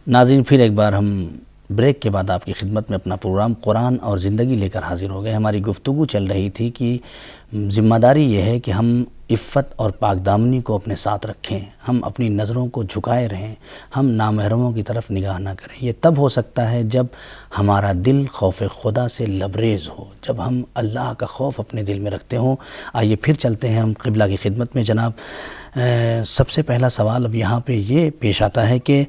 ناظرین، پھر ایک بار ہم بریک کے بعد آپ کی خدمت میں اپنا پروگرام قرآن اور زندگی لے کر حاضر ہو گئے۔ ہماری گفتگو چل رہی تھی کہ ذمہ داری یہ ہے کہ ہم عفت اور پاک دامنی کو اپنے ساتھ رکھیں، ہم اپنی نظروں کو جھکائے رہیں، ہم نامحرموں کی طرف نگاہ نہ کریں۔ یہ تب ہو سکتا ہے جب ہمارا دل خوف خدا سے لبریز ہو، جب ہم اللہ کا خوف اپنے دل میں رکھتے ہوں۔ آئیے پھر چلتے ہیں ہم قبلہ کی خدمت میں۔ جناب، سب سے پہلا سوال اب یہاں پہ یہ پیش آتا ہے کہ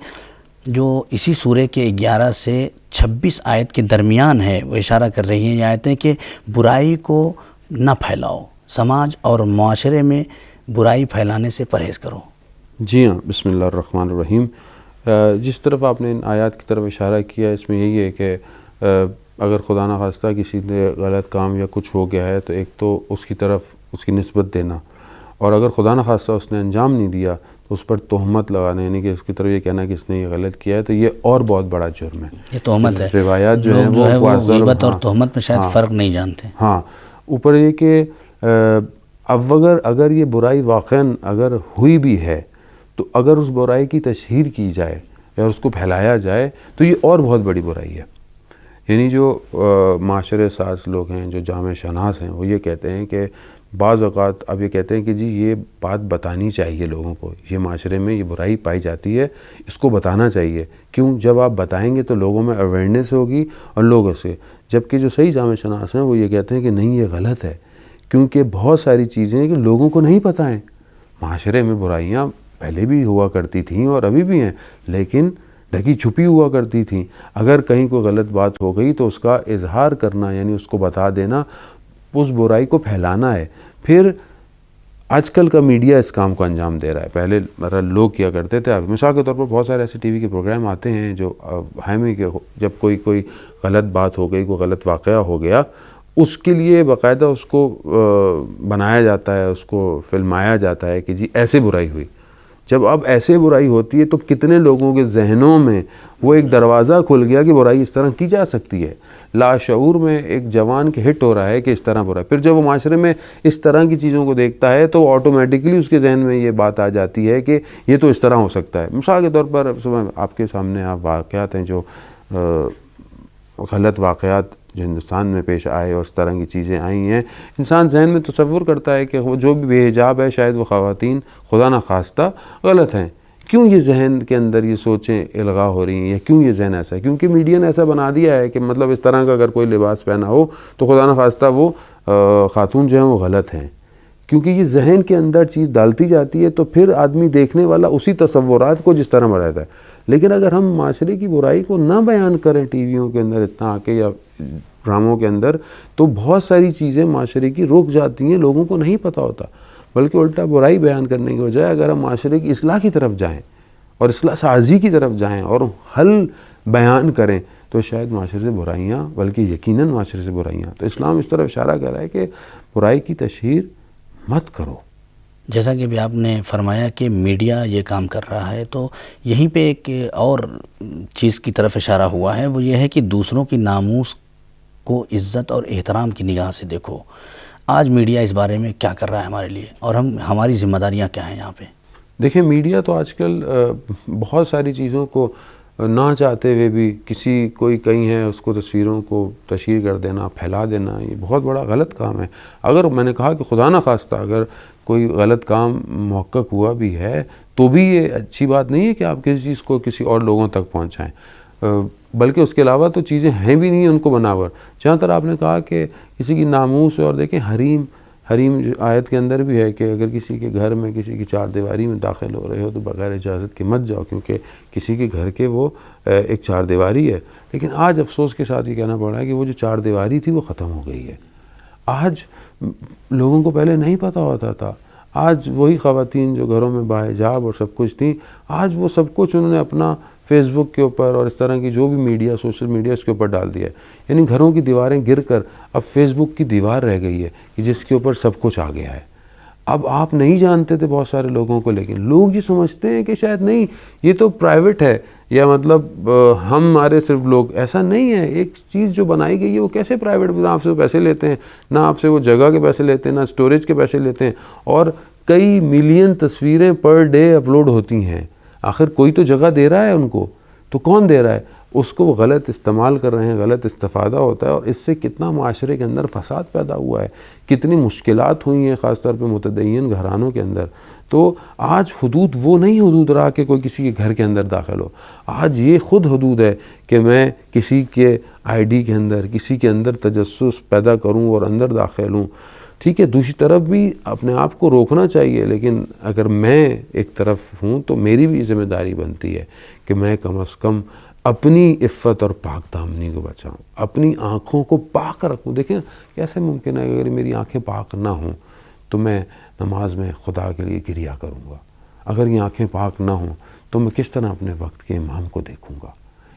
جو اسی سورہ کے 11 سے 26 آیت کے درمیان ہے، وہ اشارہ کر رہی ہیں یہ آیتیں کہ برائی کو نہ پھیلاؤ، سماج اور معاشرے میں برائی پھیلانے سے پرہیز کرو۔ جی ہاں، بسم اللہ الرحمن الرحیم۔ جس طرف آپ نے ان آیات کی طرف اشارہ کیا، اس میں یہی ہے کہ اگر خدا نخواستہ کسی نے غلط کام یا کچھ ہو گیا ہے تو ایک تو اس کی طرف اس کی نسبت دینا، اور اگر خدا نخواستہ اس نے انجام نہیں دیا تو اس پر تہمت لگانا، یعنی کہ اس کی طرف یہ کہنا کہ اس نے یہ غلط کیا ہے، تو یہ اور بہت بڑا جرم ہے۔ یہ تہمت ہے۔ روایات جو ہیں وہ غیبت اور تہمت میں شاید فرق نہیں جانتے۔ ہاں، اوپر یہ کہ اب اگر یہ برائی واقعاً اگر ہوئی بھی ہے تو اگر اس برائی کی تشہیر کی جائے یا اس کو پھیلایا جائے تو یہ اور بہت بڑی برائی ہے۔ یعنی جو معاشرے ساز لوگ ہیں، جو جامع شناس ہیں، وہ یہ کہتے ہیں کہ بعض اوقات اب یہ کہتے ہیں کہ جی یہ بات بتانی چاہیے لوگوں کو، یہ معاشرے میں یہ برائی پائی جاتی ہے، اس کو بتانا چاہیے۔ کیوں؟ جب آپ بتائیں گے تو لوگوں میں اویئرنیس ہوگی اور لوگوں سے، جبکہ جو صحیح جامع شناس ہیں وہ یہ کہتے ہیں کہ نہیں، یہ غلط ہے، کیونکہ بہت ساری چیزیں ہیں کہ لوگوں کو نہیں پتہ ہیں۔ معاشرے میں برائیاں پہلے بھی ہوا کرتی تھیں اور ابھی بھی ہیں، لیکن ڈھکی چھپی ہوا کرتی تھیں۔ اگر کہیں کوئی غلط بات ہو گئی تو اس کا اظہار کرنا، یعنی اس کو بتا دینا، اس برائی کو پھیلانا ہے۔ پھر آج کل کا میڈیا اس کام کو انجام دے رہا ہے۔ پہلے لوگ کیا کرتے تھے، مثال کے طور پر بہت سارے ایسے ٹی وی کے پروگرام آتے ہیں جو ہمیں کہ جب کوئی غلط بات ہو گئی، کوئی غلط واقعہ ہو گیا، اس کے لیے باقاعدہ اس کو بنایا جاتا ہے، اس کو فلمایا جاتا ہے کہ جی ایسے برائی ہوئی۔ جب اب ایسے برائی ہوتی ہے تو کتنے لوگوں کے ذہنوں میں وہ ایک دروازہ کھل گیا کہ برائی اس طرح کی جا سکتی ہے۔ لاشعور میں ایک جوان کے ہٹ ہو رہا ہے کہ اس طرح برائی، پھر جب وہ معاشرے میں اس طرح کی چیزوں کو دیکھتا ہے تو آٹومیٹکلی اس کے ذہن میں یہ بات آ جاتی ہے کہ یہ تو اس طرح ہو سکتا ہے۔ مثال کے طور پر آپ کے سامنے آپ واقعات ہیں، جو غلط واقعات جو ہندوستان میں پیش آئے اور اس طرح کی چیزیں آئی ہیں، انسان ذہن میں تصور کرتا ہے کہ وہ جو بھی بے حجاب ہے شاید وہ خواتین خدا نخواستہ غلط ہیں۔ کیوں یہ ذہن کے اندر یہ سوچیں الغا ہو رہی ہیں، یا کیوں یہ ذہن ایسا ہے؟ کیونکہ میڈیا نے ایسا بنا دیا ہے کہ مطلب اس طرح کا اگر کوئی لباس پہنا ہو تو خدا نخواستہ وہ خاتون جو ہیں وہ غلط ہیں۔ کیونکہ یہ ذہن کے اندر چیز ڈالتی جاتی ہے تو پھر آدمی دیکھنے والا اسی تصورات کو جس طرح بناتا ہے۔ لیکن اگر ہم معاشرے کی برائی کو نہ بیان کریں ٹی ویوں کے اندر اتنا آ کے یا ڈراموں کے اندر، تو بہت ساری چیزیں معاشرے کی رک جاتی ہیں، لوگوں کو نہیں پتہ ہوتا۔ بلکہ الٹا برائی بیان کرنے کی بجائے اگر ہم معاشرے کی اصلاح کی طرف جائیں اور اصلاح سازی کی طرف جائیں اور حل بیان کریں تو شاید معاشرے سے برائیاں، بلکہ یقیناً معاشرے سے برائیاں، تو اسلام اس طرف اشارہ کر رہا ہے کہ برائی کی تشہیر مت کرو۔ جیسا کہ بھی آپ نے فرمایا کہ میڈیا یہ کام کر رہا ہے، تو یہیں پہ ایک اور چیز کی طرف اشارہ ہوا ہے، وہ یہ ہے کہ دوسروں کی ناموس کو عزت اور احترام کی نگاہ سے دیکھو۔ آج میڈیا اس بارے میں کیا کر رہا ہے ہمارے لیے، اور ہماری ذمہ داریاں کیا ہیں یہاں پہ؟ دیکھیں، میڈیا تو آج کل بہت ساری چیزوں کو نہ چاہتے ہوئے بھی کوئی کہیں ہے اس کو تصویروں کو تشہیر کر دینا، پھیلا دینا، یہ بہت بڑا غلط کام ہے۔ اگر میں نے کہا کہ خدا نخواستہ اگر کوئی غلط کام محقق ہوا بھی ہے تو بھی یہ اچھی بات نہیں ہے کہ آپ کسی چیز کو کسی اور لوگوں تک پہنچائیں، بلکہ اس کے علاوہ تو چیزیں ہیں بھی نہیں ان کو بناور۔ جہاں تک آپ نے کہا کہ کسی کی ناموس، اور دیکھیں حریم آیت کے اندر بھی ہے کہ اگر کسی کے گھر میں کسی کی چار دیواری میں داخل ہو رہے ہو تو بغیر اجازت کے مت جاؤ، کیونکہ کسی کے گھر کے وہ ایک چار دیواری ہے۔ لیکن آج افسوس کے ساتھ یہ کہنا پڑ رہا ہے کہ وہ جو چار دیواری تھی وہ ختم ہو گئی ہے۔ آج لوگوں کو پہلے نہیں پتہ ہوتا تھا، آج وہی خواتین جو گھروں میں باحجاب اور سب کچھ تھیں، آج وہ سب کچھ انہوں نے اپنا فیس بک کے اوپر اور اس طرح کی جو بھی میڈیا، سوشل میڈیا، اس کے اوپر ڈال دیا ہے۔ یعنی گھروں کی دیواریں گر کر اب فیس بک کی دیوار رہ گئی ہے کہ جس کے اوپر سب کچھ آ گیا ہے۔ اب آپ نہیں جانتے تھے بہت سارے لوگوں کو، لیکن لوگ یہ سمجھتے ہیں کہ شاید نہیں یہ تو پرائیویٹ ہے، یا مطلب ہمارے صرف لوگ، ایسا نہیں ہے. ایک چیز جو بنائی گئی ہے وہ کیسے پرائیویٹ، نہ آپ سے وہ پیسے لیتے ہیں، نہ آپ سے وہ جگہ کے پیسے لیتے ہیں، نہ اسٹوریج کے پیسے لیتے ہیں، اور کئی ملین تصویریں پر ڈے اپلوڈ ہوتی ہیں. آخر کوئی تو جگہ دے رہا ہے ان کو، تو کون دے رہا ہے؟ اس کو وہ غلط استعمال کر رہے ہیں، غلط استفادہ ہوتا ہے، اور اس سے کتنا معاشرے کے اندر فساد پیدا ہوا ہے، کتنی مشکلات ہوئی ہیں خاص طور پہ متدین گھرانوں کے اندر. تو آج حدود وہ نہیں حدود رہا کہ کوئی کسی کے گھر کے اندر داخل ہو، آج یہ خود حدود ہے کہ میں کسی کے آئی ڈی کے اندر، کسی کے اندر تجسس پیدا کروں اور اندر داخل ہوں. ٹھیک ہے، دوسری طرف بھی اپنے آپ کو روکنا چاہیے، لیکن اگر میں ایک طرف ہوں تو میری بھی ذمہ داری بنتی ہے کہ میں کم از کم اپنی عفت اور پاک دامنی کو بچاؤں، اپنی آنکھوں کو پاک رکھوں. دیکھیں کیسے ممکن ہے کہ اگر میری آنکھیں پاک نہ ہوں تو میں نماز میں خدا کے لیے گریا کروں گا، اگر یہ آنکھیں پاک نہ ہوں تو میں کس طرح اپنے وقت کے امام کو دیکھوں گا.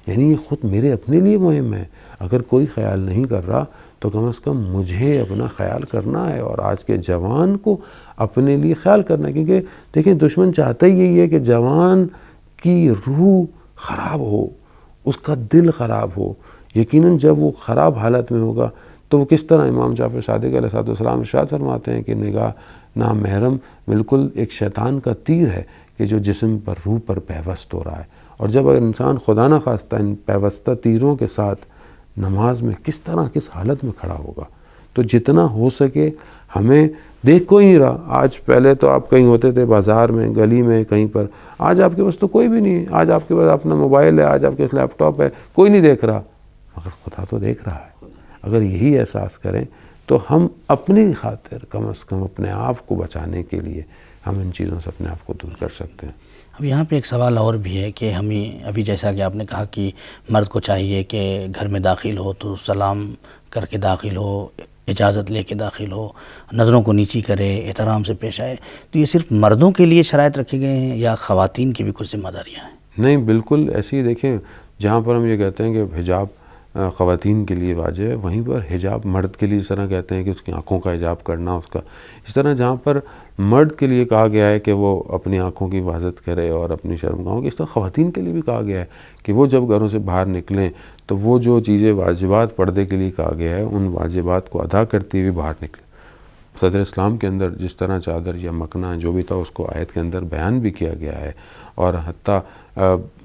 یعنی یہ خود میرے اپنے لیے مہم ہے. اگر کوئی خیال نہیں کر رہا تو کم از کم مجھے اپنا خیال کرنا ہے، اور آج کے جوان کو اپنے لیے خیال کرنا ہے. کیونکہ دیکھیں دشمن چاہتا ہی یہی ہے کہ جوان کی روح خراب ہو، اس کا دل خراب ہو. یقیناً جب وہ خراب حالت میں ہوگا تو وہ کس طرح، امام جعفر صادق علیہ السلام ارشاد فرماتے ہیں کہ نگاہ نامحرم بالکل ایک شیطان کا تیر ہے کہ جو جسم پر، روح پر پیوست ہو رہا ہے. اور جب اگر انسان خدا نہ خواستہ ان پیوستہ تیروں کے ساتھ نماز میں کس طرح، کس حالت میں کھڑا ہوگا. تو جتنا ہو سکے ہمیں، دیکھ کوئی نہیں رہا. آج پہلے تو آپ کہیں ہوتے تھے بازار میں، گلی میں، کہیں پر، آج آپ کے پاس تو کوئی بھی نہیں ہے. آج آپ کے پاس اپنا موبائل ہے، آج آپ کے پاس لیپ ٹاپ ہے، کوئی نہیں دیکھ رہا، مگر خدا تو دیکھ رہا ہے. اگر یہی احساس کریں تو ہم اپنی خاطر کم از کم اپنے آپ کو بچانے کے لیے ہم ان چیزوں سے اپنے آپ کو دور کر سکتے ہیں. اب یہاں پہ ایک سوال اور بھی ہے کہ ہمیں ابھی جیسا کہ آپ نے کہا کہ مرد کو چاہیے کہ گھر میں داخل ہو تو سلام کر کے داخل ہو، اجازت لے کے داخل ہو، نظروں کو نیچی کرے، احترام سے پیش آئے. تو یہ صرف مردوں کے لیے شرائط رکھے گئے ہیں یا خواتین کی بھی کچھ ذمہ داریاں ہیں؟ نہیں، بالکل ایسی ہی. دیکھیں جہاں پر ہم یہ کہتے ہیں کہ حجاب خواتین کے لیے واجب ہے، وہیں پر حجاب مرد کے لیے اس طرح کہتے ہیں کہ اس کی آنکھوں کا حجاب کرنا، اس کا اس طرح جہاں پر مرد کے لیے کہا گیا ہے کہ وہ اپنی آنکھوں کی حفاظت کرے اور اپنی شرمگاہوں کی، اس طرح خواتین کے لیے بھی کہا گیا ہے کہ وہ جب گھروں سے باہر نکلیں تو وہ جو چیزیں واجبات پردے کے لیے کہا گیا ہے ان واجبات کو ادا کرتے ہوئے باہر نکلیں. صدر اسلام کے اندر جس طرح چادر یا مکنا جو بھی تھا اس کو آیت کے اندر بیان بھی کیا گیا ہے، اور حتیٰ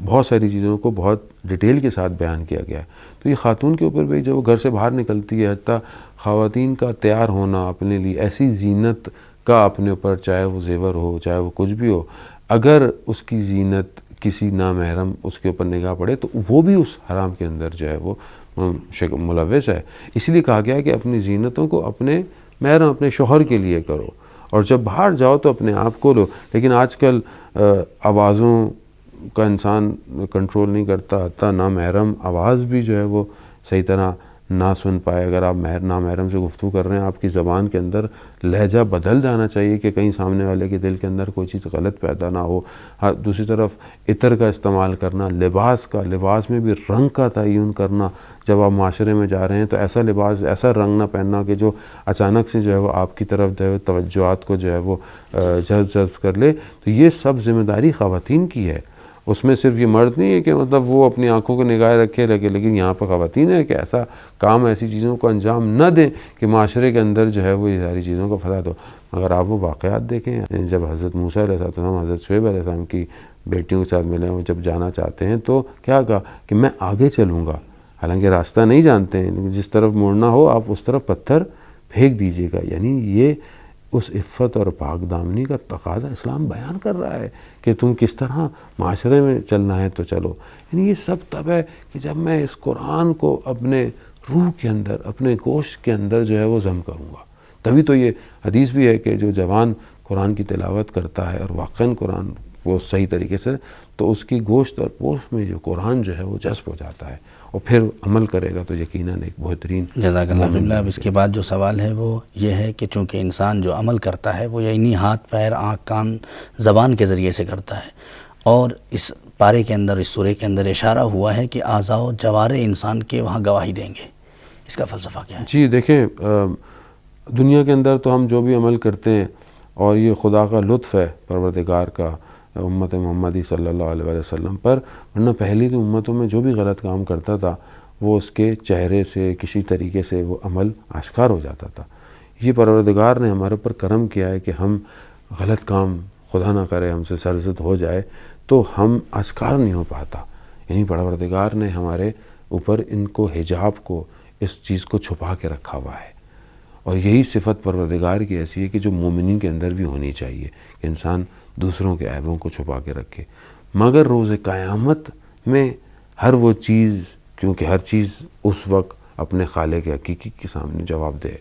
بہت ساری چیزوں کو بہت ڈیٹیل کے ساتھ بیان کیا گیا ہے. تو یہ خاتون کے اوپر بھی جب وہ گھر سے باہر نکلتی ہے، حتیٰ خواتین کا تیار ہونا اپنے لیے ایسی زینت کا اپنے اوپر، چاہے وہ زیور ہو، چاہے وہ کچھ بھی ہو، اگر اس کی زینت کسی نامحرم اس کے اوپر نگاہ پڑے تو وہ بھی اس حرام کے اندر جو ہے وہ ملوث ہے. اس لیے کہا گیا کہ اپنی زینتوں کو اپنے محرم، اپنے شوہر کے لیے کرو، اور جب باہر جاؤ تو اپنے آپ کو لو. لیکن آج کل آوازوں کا انسان کنٹرول نہیں کرتا، حتیٰ نامحرم آواز بھی جو ہے وہ صحیح طرح نہ سن پائے. اگر آپ نامحرم سے گفتگو کر رہے ہیں، آپ کی زبان کے اندر لہجہ بدل جانا چاہیے کہ کہیں سامنے والے کے دل کے اندر کوئی چیز غلط پیدا نہ ہو. دوسری طرف عطر کا استعمال کرنا، لباس میں بھی رنگ کا تعین کرنا. جب آپ معاشرے میں جا رہے ہیں تو ایسا لباس، ایسا رنگ نہ پہننا کہ جو اچانک سے جو ہے وہ آپ کی طرف جو ہے توجہات کو جو ہے وہ جذب کر لے. تو یہ سب ذمہ داری خواتین کی ہے. اس میں صرف یہ مرد نہیں ہے کہ مطلب وہ اپنی آنکھوں کو نگاہ رکھے لگے، لیکن یہاں پر خواتین ہے کہ ایسا کام، ایسی چیزوں کو انجام نہ دیں کہ معاشرے کے اندر جو ہے وہ یہ ساری چیزوں کا فساد ہو. اگر آپ وہ واقعات دیکھیں، جب حضرت موسیٰ علیہ السلام حضرت شعیب علیہ السلام کی بیٹیوں کے ساتھ ملے، وہ جب جانا چاہتے ہیں تو کیا کہا کہ میں آگے چلوں گا، حالانکہ راستہ نہیں جانتے ہیں، لیکن جس طرف مڑنا ہو آپ اس طرف پتھر پھینک دیجیے گا. یعنی یہ اس عفت اور پاک دامنی کا تقاضا اسلام بیان کر رہا ہے کہ تم کس طرح معاشرے میں چلنا ہے تو چلو. یعنی یہ سب تب ہے کہ جب میں اس قرآن کو اپنے روح کے اندر، اپنے گوشت کے اندر جو ہے وہ ضم کروں گا. تبھی تو یہ حدیث بھی ہے کہ جو جوان قرآن کی تلاوت کرتا ہے اور واقعاً قرآن وہ صحیح طریقے سے، تو اس کی گوشت اور پوست میں جو قرآن جو ہے وہ جذب ہو جاتا ہے، اور پھر عمل کرے گا تو یقیناً ایک بہترین. جزاک اللہ خیر. اب اس کے بعد جو سوال ہے وہ یہ ہے کہ چونکہ انسان جو عمل کرتا ہے وہ یعنی ہاتھ، پیر، آنکھ، کان، زبان کے ذریعے سے کرتا ہے، اور اس پارے کے اندر، اس سورے کے اندر اشارہ ہوا ہے کہ اعضاء و جوارح انسان کے وہاں گواہی دیں گے. اس کا فلسفہ کیا ہے؟ جی دیکھیں، دنیا کے اندر تو ہم جو بھی عمل کرتے ہیں اور یہ خدا کا لطف ہے پروردگار کا امت محمدی صلی اللہ علیہ وسلم پر، ورنہ پہلی تو امتوں میں جو بھی غلط کام کرتا تھا وہ اس کے چہرے سے کسی طریقے سے وہ عمل آشکار ہو جاتا تھا۔ یہ پروردگار نے ہمارے اوپر کرم کیا ہے کہ ہم غلط کام خدا نہ کرے ہم سے سرزد ہو جائے تو ہم آشکار نہیں ہو پاتا، یعنی پروردگار نے ہمارے اوپر ان کو حجاب کو اس چیز کو چھپا کے رکھا ہوا ہے، اور یہی صفت پروردگار کی ایسی ہے کہ جو مومنین کے اندر بھی ہونی چاہیے کہ انسان دوسروں کے عیبوں کو چھپا کے رکھے۔ مگر روز قیامت میں ہر وہ چیز، کیونکہ ہر چیز اس وقت اپنے خالق حقیقی کے سامنے جواب دے،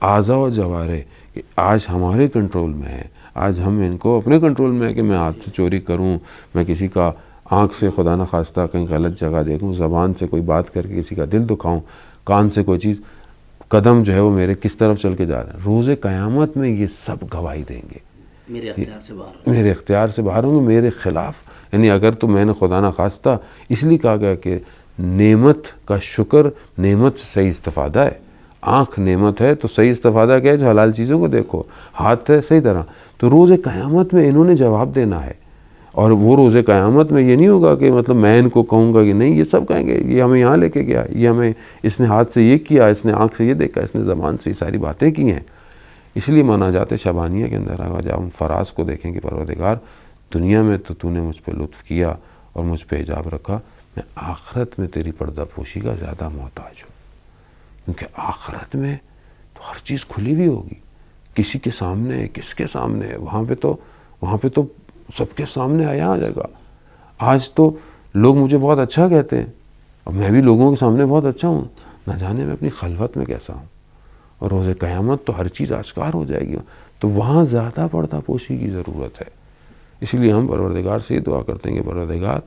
اعضاء و جوارح کہ آج ہمارے کنٹرول میں ہے، آج ہم ان کو اپنے کنٹرول میں ہے کہ میں ہاتھ سے چوری کروں، میں کسی کا آنکھ سے خدا نہ خواستہ کہیں غلط جگہ دیکھوں، زبان سے کوئی بات کر کے کسی کا دل دکھاؤں، کان سے کوئی چیز، قدم جو ہے وہ میرے کس طرف چل کے جا رہے ہیں۔ روز قیامت میں یہ سب گواہی دیں گے، میرے اختیار سے باہر، میرے اختیار سے باہر ہوں گے، میرے خلاف۔ یعنی اگر تو میں نے خدا نہ خواستہ، اس لیے کہا گیا کہ نعمت کا شکر نعمت سے صحیح استفادہ ہے۔ آنکھ نعمت ہے تو صحیح استفادہ کیا ہے؟ جو حلال چیزوں کو دیکھو، ہاتھ ہے صحیح طرح، تو روز قیامت میں انہوں نے جواب دینا ہے۔ اور وہ روز قیامت میں یہ نہیں ہوگا کہ مطلب میں ان کو کہوں گا کہ نہیں، یہ سب کہیں گے یہ ہمیں یہاں لے کے گیا، یہ ہمیں اس نے ہاتھ سے یہ کیا، اس نے آنکھ سے یہ دیکھا، اس نے زبان سے یہ ساری باتیں کی ہیں۔ اس لیے مناجات شبانیہ کے اندر آگا جب ہم فراز کو دیکھیں کہ پروردگار دنیا میں تو نے مجھ پہ لطف کیا اور مجھ پہ حجاب رکھا، میں آخرت میں تیری پردہ پوشی کا زیادہ محتاج ہوں، کیونکہ آخرت میں تو ہر چیز کھلی ہوئی ہوگی، کسی کے سامنے، کس کے سامنے، وہاں پہ تو سب کے سامنے آیا جائے گا۔ آج تو لوگ مجھے بہت اچھا کہتے ہیں اور میں بھی لوگوں کے سامنے بہت اچھا ہوں، نہ جانے میں اپنی خلوت میں کیسا ہوں۔ اور روز قیامت تو ہر چیز آشکار ہو جائے گی، تو وہاں زیادہ پردہ پوشی کی ضرورت ہے۔ اسی لیے ہم پروردگار سے یہ دعا کرتے ہیں کہ پروردگار،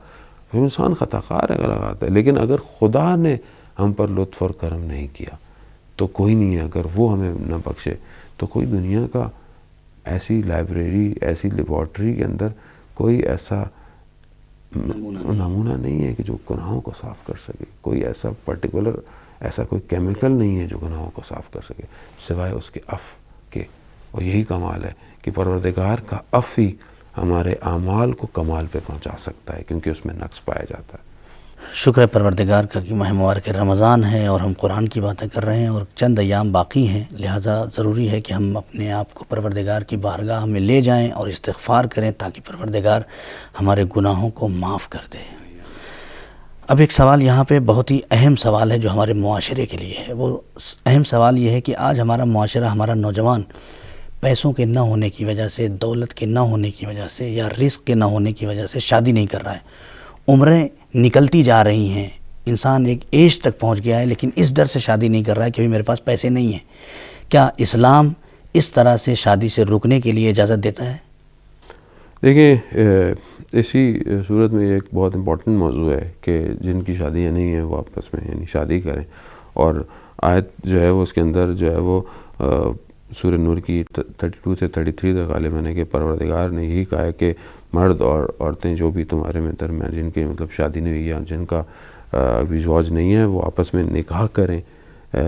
انسان خطا کار ہے، غلط ہے، لیکن اگر خدا نے ہم پر لطف اور کرم نہیں کیا تو کوئی نہیں ہے، اگر وہ ہمیں نہ بخشے تو کوئی دنیا کا ایسی لائبریری، ایسی لیبارٹری کے اندر کوئی ایسا نمونہ نہیں ہے کہ جو گناہوں کو صاف کر سکے، کوئی ایسا پرٹیکولر ایسا کوئی کیمیکل نہیں ہے جو گناہوں کو صاف کر سکے سوائے اس کے عفو کے۔ اور یہی کمال ہے کہ پروردگار کا عفو ہی ہمارے اعمال کو کمال پہ پہنچا سکتا ہے، کیونکہ اس میں نقص پایا جاتا ہے۔ شکر ہے پروردگار کا کہ ماہ مبارک رمضان ہے اور ہم قرآن کی باتیں کر رہے ہیں اور چند ایام باقی ہیں، لہٰذا ضروری ہے کہ ہم اپنے آپ کو پروردگار کی بارگاہ میں لے جائیں اور استغفار کریں تاکہ پروردگار ہمارے گناہوں کو معاف کر دے۔ اب ایک سوال یہاں پہ بہت ہی اہم سوال ہے جو ہمارے معاشرے کے لیے ہے، وہ اہم سوال یہ ہے کہ آج ہمارا معاشرہ، ہمارا نوجوان پیسوں کے نہ ہونے کی وجہ سے، دولت کے نہ ہونے کی وجہ سے یا رزق کے نہ ہونے کی وجہ سے شادی نہیں کر رہا ہے۔ عمریں نکلتی جا رہی ہیں، انسان ایک ایج تک پہنچ گیا ہے لیکن اس ڈر سے شادی نہیں کر رہا ہے کہ میرے پاس پیسے نہیں ہیں۔ کیا اسلام اس طرح سے شادی سے رکنے کے لیے اجازت دیتا ہے؟ دیکھیں، اسی صورت میں ایک بہت امپورٹنٹ موضوع ہے کہ جن کی شادیاں نہیں ہیں وہ آپس میں یعنی شادی کریں، اور آیت جو ہے وہ اس کے اندر جو ہے وہ سورہ نور کی 32 سے 33 تک غالباً ہے کہ پروردگار نے یہی کہا ہے کہ مرد اور عورتیں جو بھی تمہارے میں درمیان جن کی مطلب شادی نہیں ہوئی یا جن کا ابھی زواج نہیں ہے وہ آپس میں نکاح کریں۔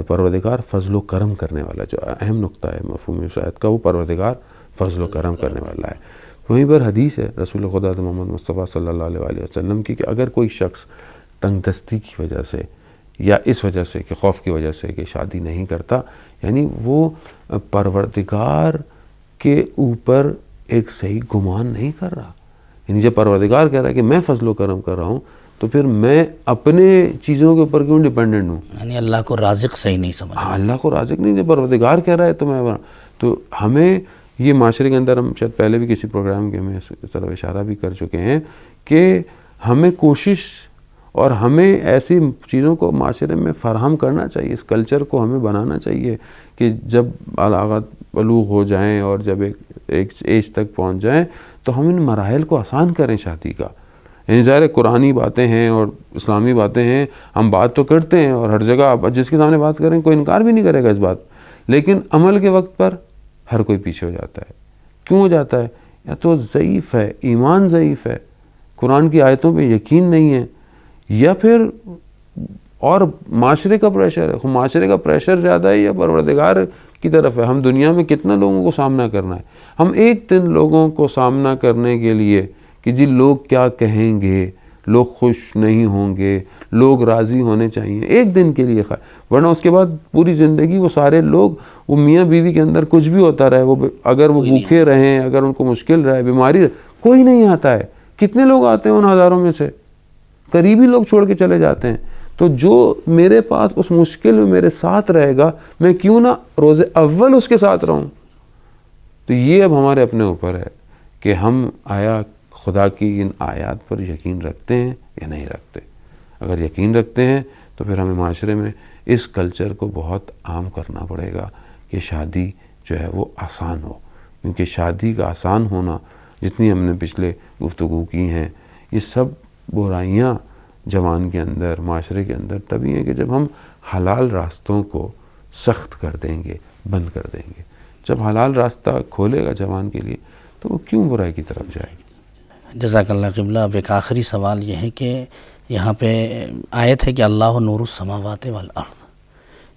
پروردگار فضل و کرم کرنے والا، جو اہم نقطہ ہے مفہوم اس آیت کا، وہ پروردگار فضل و کرم کرنے والا ہے۔ وہیں پر حدیث ہے رسول خدا محمد مصطفیٰ صلی اللہ علیہ وسلم کی کہ اگر کوئی شخص تنگ دستی کی وجہ سے یا اس وجہ سے کہ خوف کی وجہ سے کہ شادی نہیں کرتا، یعنی وہ پروردگار کے اوپر ایک صحیح گمان نہیں کر رہا۔ یعنی جب پروردگار کہہ رہا ہے کہ میں فضل و کرم کر رہا ہوں تو پھر میں اپنے چیزوں کے اوپر کیوں ڈیپینڈنٹ ہوں؟ یعنی اللہ کو رازق صحیح نہیں سمجھ۔ ہاں، اللہ کو رازق نہیں، جب پروردگار کہہ رہا ہے تو ہمیں یہ معاشرے کے اندر، ہم شاید پہلے بھی کسی پروگرام کے میں اس طرف اشارہ بھی کر چکے ہیں کہ ہمیں کوشش اور ہمیں ایسی چیزوں کو معاشرے میں فراہم کرنا چاہیے، اس کلچر کو ہمیں بنانا چاہیے کہ جب بلاغت بلوغ ہو جائیں اور جب ایک ایج تک پہنچ جائیں تو ہم ان مراحل کو آسان کریں شادی کا۔ یعنی ظاہر قرآنی باتیں ہیں اور اسلامی باتیں ہیں، ہم بات تو کرتے ہیں اور ہر جگہ جس کے سامنے بات کریں کوئی انکار بھی نہیں کرے گا اس بات، لیکن عمل کے وقت پر ہر کوئی پیچھے ہو جاتا ہے۔ کیوں ہو جاتا ہے؟ یا تو ضعیف ہے، ایمان ضعیف ہے، قرآن کی آیتوں پہ یقین نہیں ہے، یا پھر اور معاشرے کا پریشر ہے۔ معاشرے کا پریشر زیادہ ہے یا پروردگار کی طرف ہے. ہم دنیا میں کتنا لوگوں کو سامنا کرنا ہے. ہم ایک دن لوگوں کو سامنا کرنے کے لیے کہ جی لوگ کیا کہیں گے, لوگ خوش نہیں ہوں گے, لوگ راضی ہونے چاہیے, ایک دن کے لیے ورنہ اس کے بعد پوری زندگی وہ سارے لوگ, وہ میاں بیوی کے اندر کچھ بھی ہوتا رہے, وہ اگر وہ بھوکے رہیں, اگر ان کو مشکل رہے, بیماری رہے, کوئی نہیں آتا ہے. کتنے لوگ آتے ہیں ان ہزاروں میں سے, قریبی لوگ چھوڑ کے چلے جاتے ہیں. تو جو میرے پاس اس مشکل میں میرے ساتھ رہے گا, میں کیوں نہ روز اول اس کے ساتھ رہوں. تو یہ اب ہمارے اپنے اوپر ہے کہ ہم آیا خدا کی ان آیات پر یقین رکھتے ہیں یا نہیں رکھتے. اگر یقین رکھتے ہیں تو پھر ہمیں معاشرے میں اس کلچر کو بہت عام کرنا پڑے گا کہ شادی جو ہے وہ آسان ہو. کیونکہ شادی کا آسان ہونا, جتنی ہم نے پچھلے گفتگو کی ہیں, یہ سب برائیاں جوان کے اندر, معاشرے کے اندر تبھی ہیں کہ جب ہم حلال راستوں کو سخت کر دیں گے, بند کر دیں گے. جب حلال راستہ کھولے گا جوان کے لیے تو وہ کیوں برائی کی طرف جائے گی. جزاک اللہ قبلہ. اب ایک آخری سوال یہ ہے کہ یہاں پہ آیت ہے کہ اللہ نور السماوات والارض,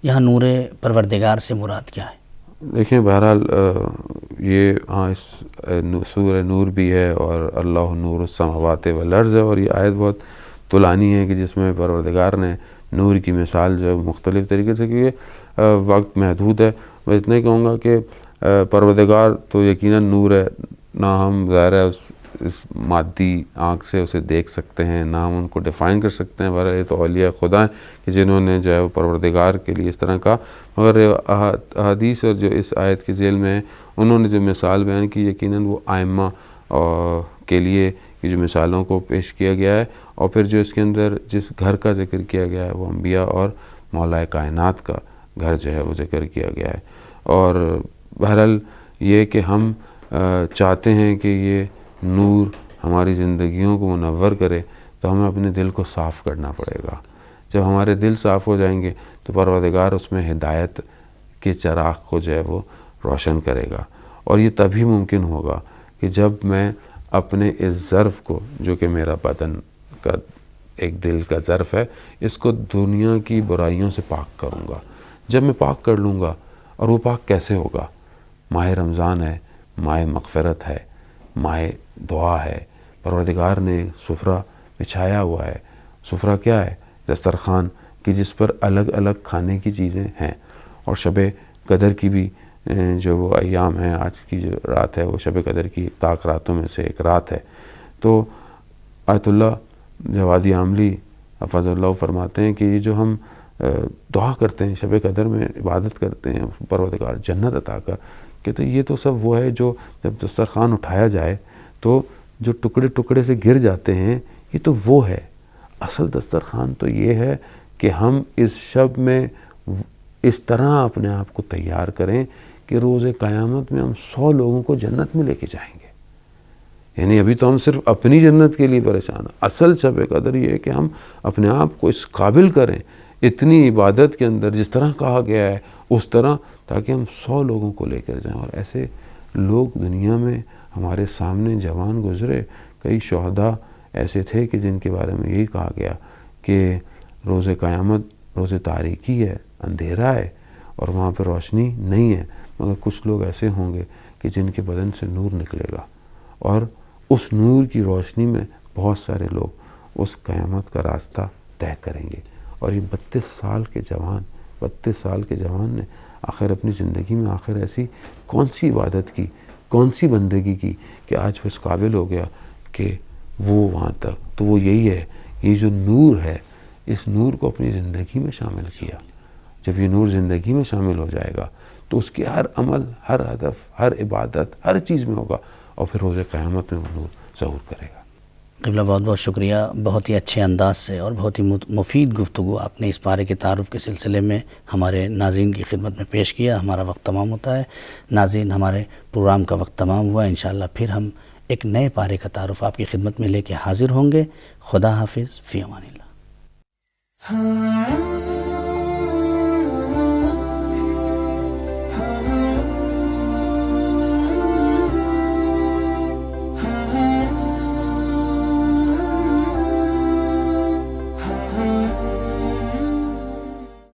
یہاں نور پروردگار سے مراد کیا ہے؟ دیکھیں بہرحال یہ اس سورہ نور بھی ہے اور اللہ نور السماوات والارض ہے, اور یہ آیت بہت طولانی ہے کہ جس میں پروردگار نے نور کی مثال جو مختلف طریقے سے, کیونکہ وقت محدود ہے, میں اتنا ہی کہوں گا کہ پروردگار تو یقیناً نور ہے, نہ ہم ظاہر ہے اس مادی آنکھ سے اسے دیکھ سکتے ہیں, نہ ہم ان کو ڈیفائن کر سکتے ہیں. بہرحال یہ تو اولیاء خدا ہیں کہ جنہوں نے جو ہے وہ پروردگار کے لیے اس طرح کا, مگر احادیث اور جو اس آیت کی ذیل میں ہیں انہوں نے جو مثال بیان کی, یقیناً وہ ائمہ کے لیے یہ جو مثالوں کو پیش کیا گیا ہے. اور پھر جو اس کے اندر جس گھر کا ذکر کیا گیا ہے وہ انبیاء اور مولا کائنات کا گھر جو ہے وہ ذکر کیا گیا ہے. اور بہرحال یہ کہ ہم چاہتے ہیں کہ یہ نور ہماری زندگیوں کو منور کرے, تو ہمیں اپنے دل کو صاف کرنا پڑے گا. جب ہمارے دل صاف ہو جائیں گے تو پروردگار اس میں ہدایت کے چراغ کو جو ہے وہ روشن کرے گا. اور یہ تبھی ممکن ہوگا کہ جب میں اپنے اس ظرف کو, جو کہ میرا بدن کا ایک دل کا ظرف ہے, اس کو دنیا کی برائیوں سے پاک کروں گا. جب میں پاک کر لوں گا, اور وہ پاک کیسے ہوگا؟ ماہ رمضان ہے, ماہ مغفرت ہے, ماہ دعا ہے. پروردگار نے سفرہ بچھایا ہوا ہے. سفرہ کیا ہے؟ دسترخوان کہ جس پر الگ الگ کھانے کی چیزیں ہیں. اور شب قدر کی بھی جو وہ ایام ہیں, آج کی جو رات ہے وہ شب قدر کی طاق راتوں میں سے ایک رات ہے. تو آیت اللہ جوادی عاملی حفظ اللہ فرماتے ہیں کہ یہ جو ہم دعا کرتے ہیں شب قدر میں, عبادت کرتے ہیں پروردگار جنت عطا کر, کہ تو یہ تو سب وہ ہے جو جب دسترخوان اٹھایا جائے تو جو ٹکڑے ٹکڑے سے گر جاتے ہیں, یہ تو وہ ہے. اصل دسترخوان تو یہ ہے کہ ہم اس شب میں اس طرح اپنے آپ کو تیار کریں کہ روز قیامت میں ہم 100 لوگوں کو جنت میں لے کے جائیں گے. یعنی ابھی تو ہم صرف اپنی جنت کے لیے پریشان ہیں. اصل شب قدر یہ ہے کہ ہم اپنے آپ کو اس قابل کریں اتنی عبادت کے اندر جس طرح کہا گیا ہے اس طرح, تاکہ ہم 100 لوگوں کو لے کر جائیں. اور ایسے لوگ دنیا میں ہمارے سامنے جوان گزرے. کئی شہداء ایسے تھے کہ جن کے بارے میں یہی کہا گیا کہ روز قیامت روز تاریکی ہے, اندھیرا ہے, اور وہاں پہ روشنی نہیں ہے, مگر کچھ لوگ ایسے ہوں گے کہ جن کے بدن سے نور نکلے گا, اور اس نور کی روشنی میں بہت سارے لوگ اس قیامت کا راستہ طے کریں گے. اور یہ 32 سال کے جوان نے آخر اپنی زندگی میں آخر ایسی کون سی عبادت کی, کون سی بندگی کی کہ آج وہ اس قابل ہو گیا کہ وہ وہاں تک. تو وہ یہی ہے, یہ جو نور ہے اس نور کو اپنی زندگی میں شامل کیا. جب یہ نور زندگی میں شامل ہو جائے گا تو اس کے ہر عمل, ہر ہدف, ہر عبادت, ہر چیز میں ہوگا, اور پھر روز قیامت میں وہ نور ظہور کرے گا. قبلہ بہت بہت شکریہ. بہت ہی اچھے انداز سے اور بہت ہی مفید گفتگو آپ نے اس پارے کے تعارف کے سلسلے میں ہمارے ناظرین کی خدمت میں پیش کیا. ہمارا وقت تمام ہوتا ہے. ناظرین, ہمارے پروگرام کا وقت تمام ہوا. انشاءاللہ پھر ہم ایک نئے پارے کا تعارف آپ کی خدمت میں لے کے حاضر ہوں گے. خدا حافظ. فی امان اللہ.